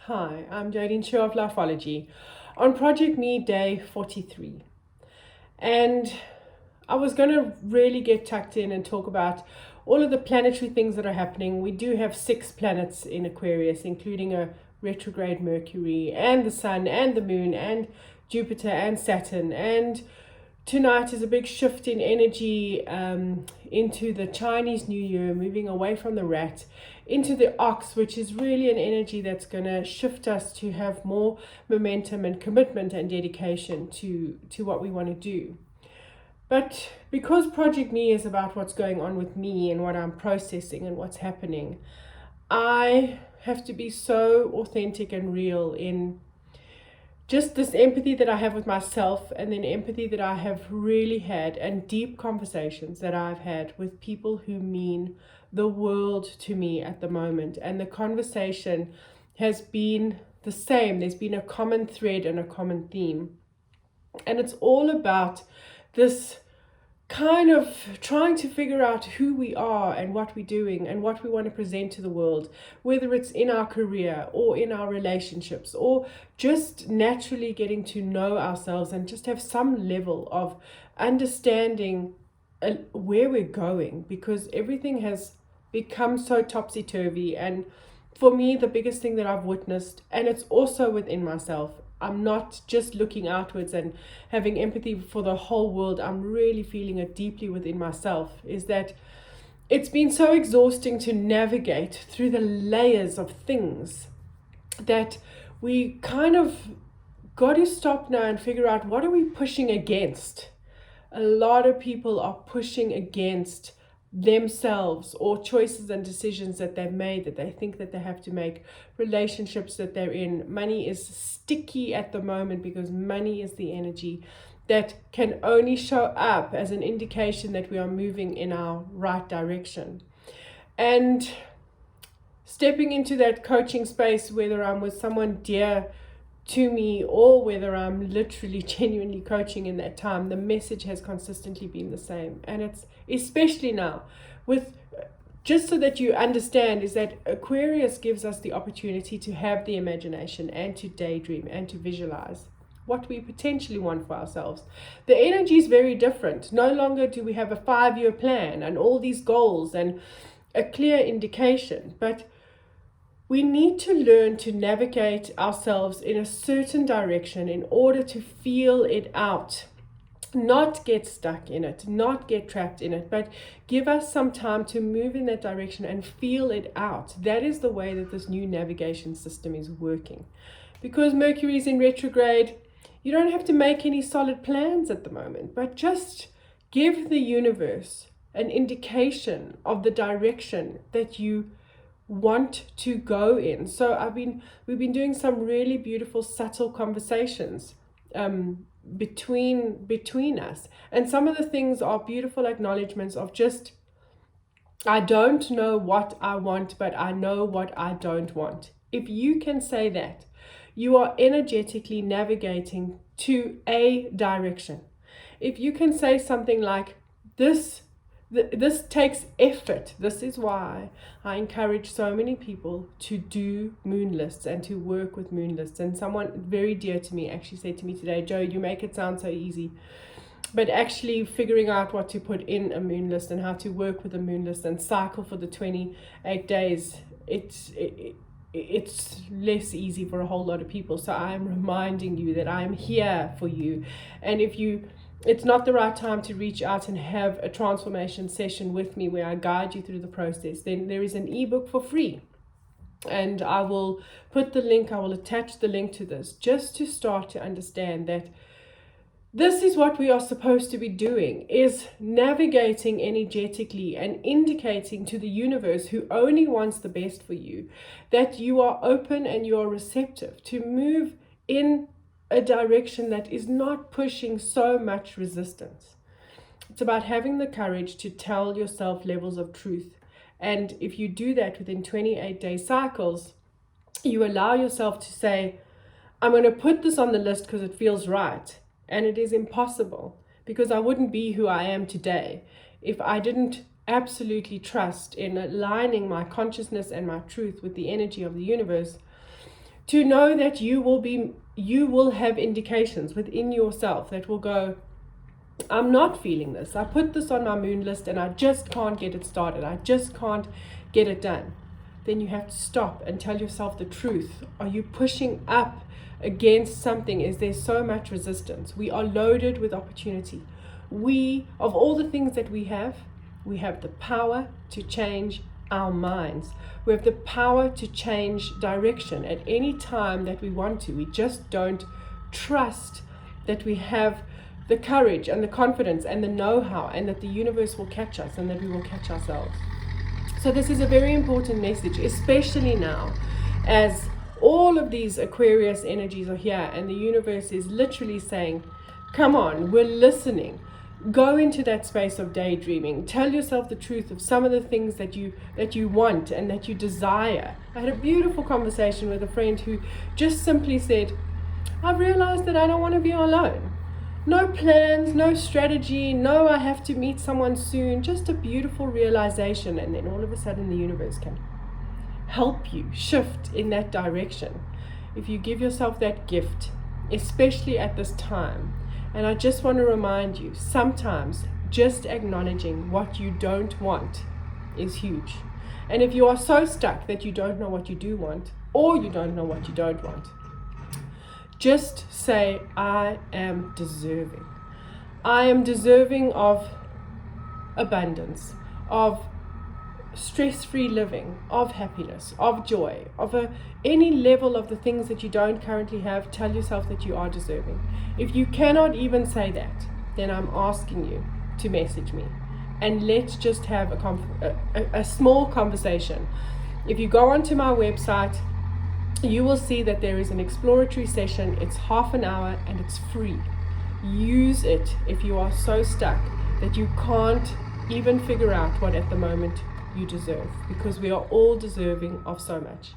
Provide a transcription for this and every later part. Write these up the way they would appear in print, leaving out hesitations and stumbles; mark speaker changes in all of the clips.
Speaker 1: Hi, I'm Jodine Shaw of Lifeology on Project Me Day 43. And I was going to really get tucked in and talk about all of the planetary things that are happening. We do have 6 planets in Aquarius, including a retrograde Mercury and the Sun and the Moon and Jupiter and Saturn. And tonight is a big shift in energy into the Chinese New Year, moving away from the rat into the ox, which is really an energy that's going to shift us to have more momentum and commitment and dedication to what we want to do. But because Project Me is about what's going on with me and what I'm processing and what's happening, I have to be so authentic and real in just this empathy that I have with myself, and then empathy that I have really had, and deep conversations that I've had with people who mean the world to me at the moment. And the conversation has been the same. There's been a common thread and a common theme. And it's all about this kind of trying to figure out who we are and what we're doing and what we want to present to the world, whether it's in our career or in our relationships, or just naturally getting to know ourselves and just have some level of understanding where we're going, because everything has become so topsy-turvy. And for me, the biggest thing that I've witnessed, and it's also within myself, I'm not just looking outwards and having empathy for the whole world, I'm really feeling it deeply within myself, is that it's been so exhausting to navigate through the layers of things that we kind of got to stop now and figure out, what are we pushing against? A lot of people are pushing against themselves or choices and decisions that they've made that they think that they have to make, relationships that they're in. Money is sticky at the moment because money is the energy that can only show up as an indication that we are moving in our right direction. And stepping into that coaching space, whether I'm with someone dear to me or whether I'm literally genuinely coaching in that time, the message has consistently been the same. And it's especially now with, just so that you understand, is that Aquarius gives us the opportunity to have the imagination and to daydream and to visualize what we potentially want for ourselves. The energy is very different. No longer do we have a 5-year plan and all these goals and a clear indication, but we need to learn to navigate ourselves in a certain direction in order to feel it out, not get stuck in it, not get trapped in it, but give us some time to move in that direction and feel it out. That is the way that this new navigation system is working. Because Mercury is in retrograde, you don't have to make any solid plans at the moment, but just give the universe an indication of the direction that you want to go in. So we've been doing some really beautiful subtle conversations between us, and some of the things are beautiful acknowledgements of just, I don't know what I want, but I know what I don't want. If you can say that, you are energetically navigating to a direction. If you can say something like, this takes effort. This is why I encourage so many people to do moon lists and to work with moon lists. And someone very dear to me actually said to me today, "Jo, you make it sound so easy." But actually figuring out what to put in a moon list and how to work with a moon list and cycle for the 28 days, it's less easy for a whole lot of people. So I'm reminding you that I'm here for you. And if it's not the right time to reach out and have a transformation session with me where I guide you through the process, then there is an ebook for free. And I will attach the link to this, just to start to understand that this is what we are supposed to be doing, is navigating energetically and indicating to the universe, who only wants the best for you, that you are open and you are receptive to move in a direction that is not pushing so much resistance. It's about having the courage to tell yourself levels of truth. And if you do that within 28-day cycles, you allow yourself to say, I'm going to put this on the list because it feels right. And it is impossible, because I wouldn't be who I am today if I didn't absolutely trust in aligning my consciousness and my truth with the energy of the universe to know that you will have indications within yourself that will go, I'm not feeling this. I put this on my moon list and I just can't get it started. I just can't get it done. Then you have to stop and tell yourself the truth. Are you pushing up against something? Is there so much resistance? We are loaded with opportunity. Of all the things that we have the power to change our minds. We have the power to change direction at any time that we want to. We just don't trust that we have the courage and the confidence and the know-how, and that the universe will catch us and that we will catch ourselves. So this is a very important message, especially now, as all of these Aquarius energies are here and the universe is literally saying, come on, we're listening. Go into that space of daydreaming. Tell yourself the truth of some of the things that you want and that you desire. I had a beautiful conversation with a friend who just simply said, I've realized that I don't want to be alone. No plans, no strategy, no I have to meet someone soon, just a beautiful realization. And then all of a sudden the universe can help you shift in that direction if you give yourself that gift, especially at this time. And I just want to remind you, sometimes just acknowledging what you don't want is huge. And if you are so stuck that you don't know what you do want, or you don't know what you don't want, just say, I am deserving. I am deserving of abundance, of stress-free living, of happiness, of joy, of any level of the things that you don't currently have. Tell yourself that you are deserving. If you cannot even say that, then I'm asking you to message me and let's just have a small conversation. If you go onto my website, you will see that there is an exploratory session. It's half an hour and it's free. Use it if you are so stuck that you can't even figure out what at the moment you deserve, because we are all deserving of so much.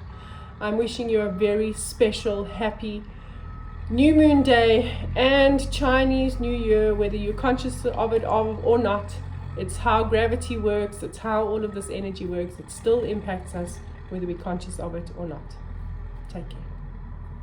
Speaker 1: I'm wishing you a very special, happy new moon day and Chinese New Year, whether you're conscious of it or not. It's how gravity works. It's how all of this energy works. It still impacts us whether we're conscious of it or not. Take care.